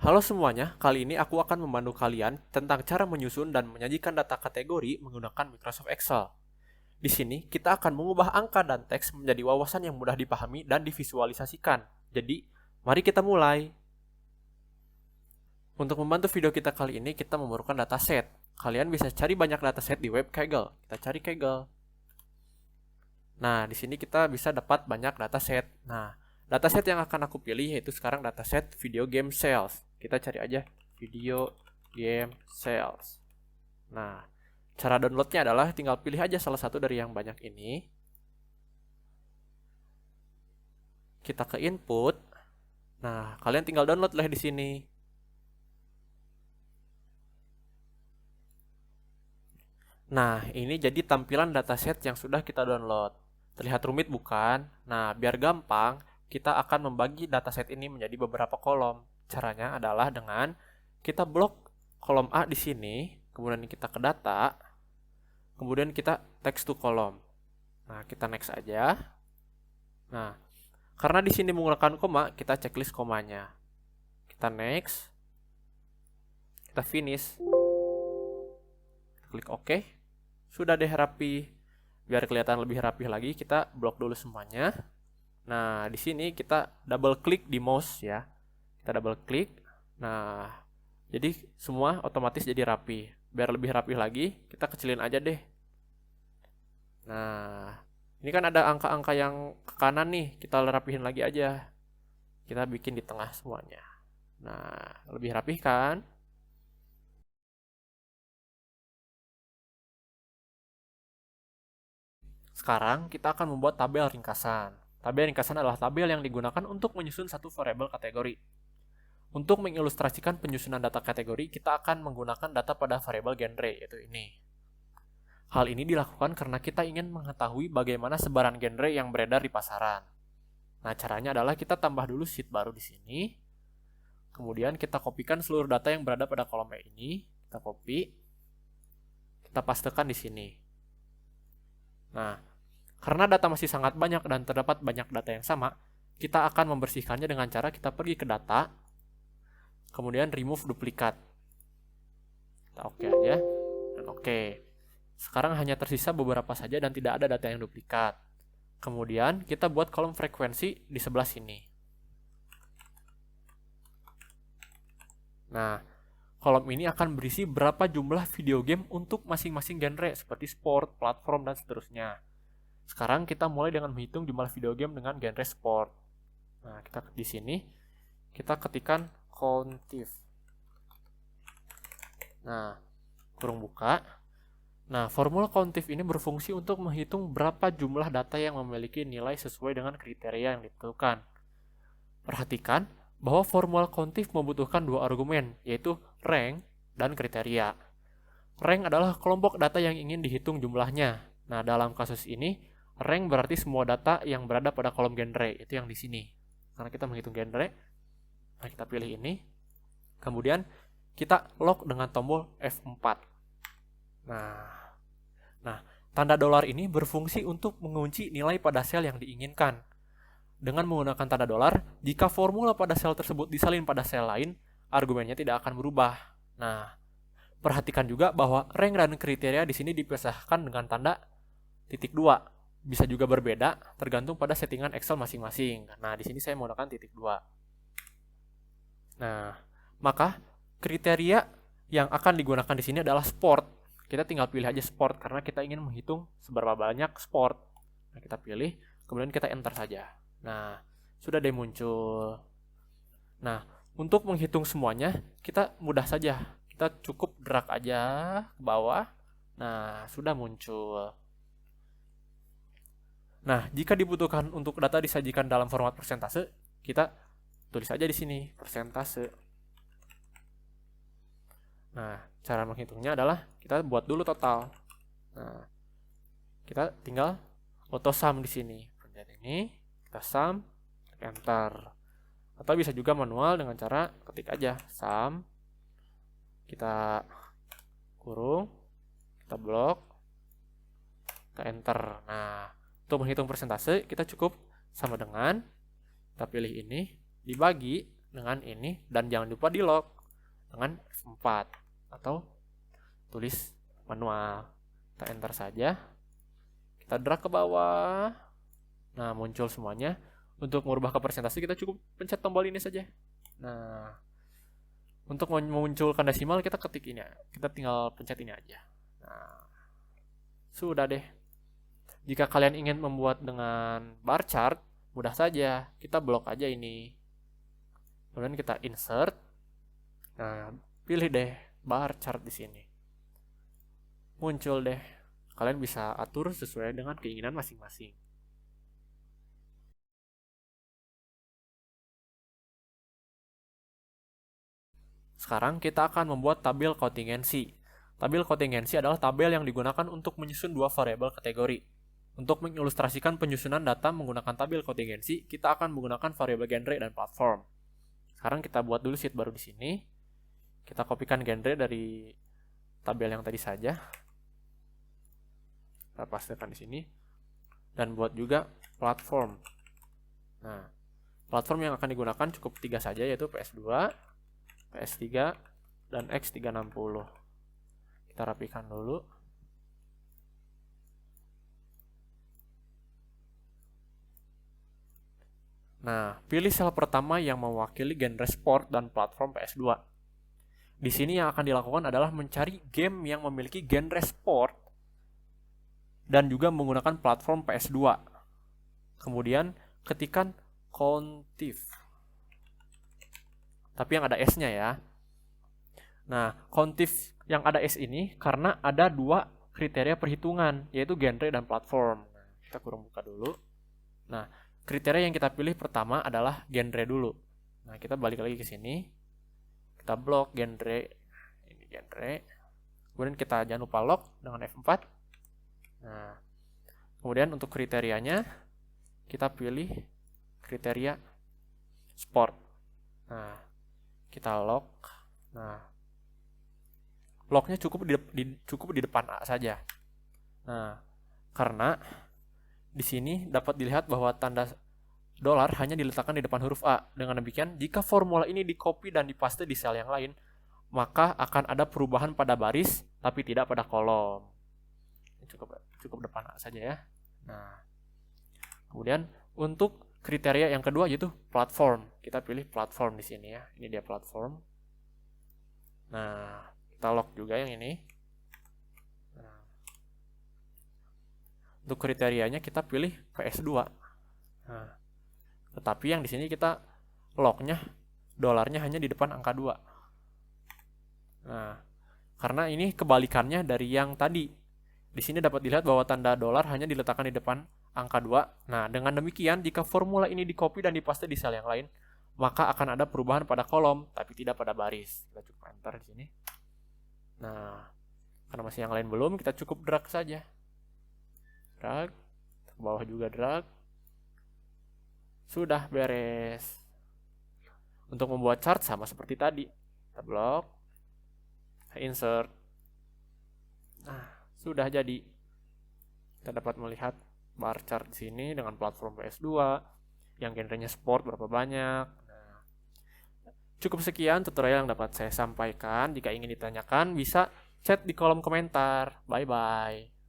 Halo semuanya, kali ini aku akan memandu kalian tentang cara menyusun dan menyajikan data kategori menggunakan Microsoft Excel. Di sini, kita akan mengubah angka dan teks menjadi wawasan yang mudah dipahami dan divisualisasikan. Jadi, mari kita mulai. Untuk membantu video kita kali ini, kita memerlukan dataset. Kalian bisa cari banyak dataset di web Kaggle. Kita cari Kaggle. Nah, di sini kita bisa dapat banyak dataset. Nah, dataset yang akan aku pilih yaitu sekarang dataset video game sales. Kita cari aja video game sales. Nah, cara downloadnya adalah tinggal pilih aja salah satu dari yang banyak ini. Kita ke input. Nah, kalian tinggal download lah di sini. Nah, ini jadi tampilan dataset yang sudah kita download. Terlihat rumit bukan? Nah, biar gampang, kita akan membagi dataset ini menjadi beberapa kolom. Caranya adalah dengan kita blok kolom A di sini, kemudian kita ke data, kemudian kita text to column. Nah, kita next aja. Nah, karena di sini menggunakan koma, kita checklist komanya. Kita next, kita finish, klik OK. Sudah deh rapi. Biar kelihatan lebih rapi lagi, kita blok dulu semuanya. Nah, di sini kita double klik di mouse ya. Kita double klik. Nah, jadi semua otomatis jadi rapi. Biar lebih rapi lagi, kita kecilin aja deh. Nah, ini kan ada angka-angka yang ke kanan nih, kita rapihin lagi aja. Kita bikin di tengah semuanya. Nah, lebih rapih kan? Sekarang kita akan membuat tabel ringkasan. Tabel ringkasan adalah tabel yang digunakan untuk menyusun satu variabel kategori. Untuk mengilustrasikan penyusunan data kategori, kita akan menggunakan data pada variabel genre, yaitu ini. Hal ini dilakukan karena kita ingin mengetahui bagaimana sebaran genre yang beredar di pasaran. Nah, caranya adalah kita tambah dulu sheet baru di sini. Kemudian kita kopikan seluruh data yang berada pada kolom E ini. Kita copy. Kita pastekan di sini. Nah, karena data masih sangat banyak dan terdapat banyak data yang sama, kita akan membersihkannya dengan cara kita pergi ke data, kemudian remove duplikat. Kita oke aja, dan oke. Sekarang hanya tersisa beberapa saja dan tidak ada data yang duplikat. Kemudian kita buat kolom frekuensi di sebelah sini. Nah, kolom ini akan berisi berapa jumlah video game untuk masing-masing genre seperti sport, platform, dan seterusnya. Sekarang kita mulai dengan menghitung jumlah video game dengan genre sport. Nah, kita di sini kita ketikkan countif. Nah, kurung buka. Nah, formula countif ini berfungsi untuk menghitung berapa jumlah data yang memiliki nilai sesuai dengan kriteria yang ditentukan. Perhatikan bahwa formula countif membutuhkan dua argumen, yaitu rank dan kriteria. Rank adalah kelompok data yang ingin dihitung jumlahnya. Nah, dalam kasus ini, rank berarti semua data yang berada pada kolom genre, itu yang di sini. Karena kita menghitung genre, nah kita pilih ini. Kemudian kita lock dengan tombol F4. Nah, tanda dolar ini berfungsi untuk mengunci nilai pada sel yang diinginkan. Dengan menggunakan tanda dolar, jika formula pada sel tersebut disalin pada sel lain, argumennya tidak akan berubah. Nah, perhatikan juga bahwa rank dan kriteria di sini dipisahkan dengan tanda titik 2. Bisa juga berbeda tergantung pada settingan Excel masing-masing. Nah, di sini saya menggunakan titik 2. Nah, maka kriteria yang akan digunakan di sini adalah sport. Kita tinggal pilih aja sport karena kita ingin menghitung seberapa banyak sport. Nah, kita pilih, kemudian kita enter saja. Nah, sudah deh muncul. Nah, untuk menghitung semuanya, kita mudah saja. Kita cukup drag aja ke bawah. Nah, sudah muncul. Nah, jika dibutuhkan untuk data disajikan dalam format persentase, kita tulis aja di sini, persentase. Nah, cara menghitungnya adalah kita buat dulu total. Nah, kita tinggal auto sum di sini. Pencet ini, kita sum, enter. Atau bisa juga manual dengan cara ketik aja sum, kita kurung, kita blok, kita enter. Nah, untuk menghitung persentase kita cukup sama dengan kita pilih ini dibagi dengan ini, dan jangan lupa di lock dengan F4 atau tulis manual. Kita enter saja, kita drag ke bawah. Nah, muncul semuanya. Untuk merubah ke persentase kita cukup pencet tombol ini saja. Nah, untuk memunculkan desimal kita ketik ini, kita tinggal pencet ini aja. Nah, sudah deh. Jika kalian ingin membuat dengan bar chart, mudah saja, kita blok aja ini. Kemudian kita insert. Nah, pilih deh bar chart di sini. Muncul deh. Kalian bisa atur sesuai dengan keinginan masing-masing. Sekarang kita akan membuat tabel kontingensi. Tabel kontingensi adalah tabel yang digunakan untuk menyusun dua variabel kategori. Untuk mengilustrasikan penyusunan data menggunakan tabel kontingensi, kita akan menggunakan variabel genre dan platform. Sekarang kita buat dulu sheet baru di sini. Kita kopikan genre dari tabel yang tadi saja. Kita pastekan di sini. Dan buat juga platform. Nah, platform yang akan digunakan cukup 3 saja, yaitu PS2, PS3, dan X360. Kita rapikan dulu. Nah, pilih sel pertama yang mewakili genre sport dan platform PS2. Di sini yang akan dilakukan adalah mencari game yang memiliki genre sport dan juga menggunakan platform PS2. Kemudian ketikkan contif. Tapi yang ada S-nya ya. Nah, contif yang ada S ini karena ada 2 kriteria perhitungan, yaitu genre dan platform. Nah, kita kurang buka dulu. Nah, kriteria yang kita pilih pertama adalah genre dulu. Nah, kita balik lagi ke sini. Kita blok genre. Ini genre. Kemudian kita jangan lupa lock dengan F4. Nah, kemudian untuk kriterianya kita pilih kriteria sport. Nah, kita lock. Nah, locknya cukup di depan A saja. Nah, karena di sini dapat dilihat bahwa tanda dolar hanya diletakkan di depan huruf A. Dengan demikian, jika formula ini di-copy dan dipaste di sel yang lain, maka akan ada perubahan pada baris, tapi tidak pada kolom. Cukup depan A saja ya. Nah, kemudian untuk kriteria yang kedua yaitu platform. Kita pilih platform di sini ya. Ini dia platform. Nah, kita lock juga yang ini. Untuk kriterianya kita pilih PS2. Nah, tetapi yang di sini kita locknya dolarnya hanya di depan angka 2. Nah, karena ini kebalikannya dari yang tadi. Di sini dapat dilihat bahwa tanda dolar hanya diletakkan di depan angka 2. Nah, dengan demikian jika formula ini di-copy dan dipaste di sel yang lain, maka akan ada perubahan pada kolom tapi tidak pada baris. Kita cukup enter di sini. Nah, karena masih yang lain belum, kita cukup drag saja. Drag, ke bawah juga drag. Sudah beres. Untuk membuat chart sama seperti tadi. Kita blok, insert. Nah, sudah jadi. Kita dapat melihat bar chart di sini dengan platform PS2 yang genrenya sport berapa banyak. Nah, cukup sekian tutorial yang dapat saya sampaikan. Jika ingin ditanyakan, bisa chat di kolom komentar. Bye-bye.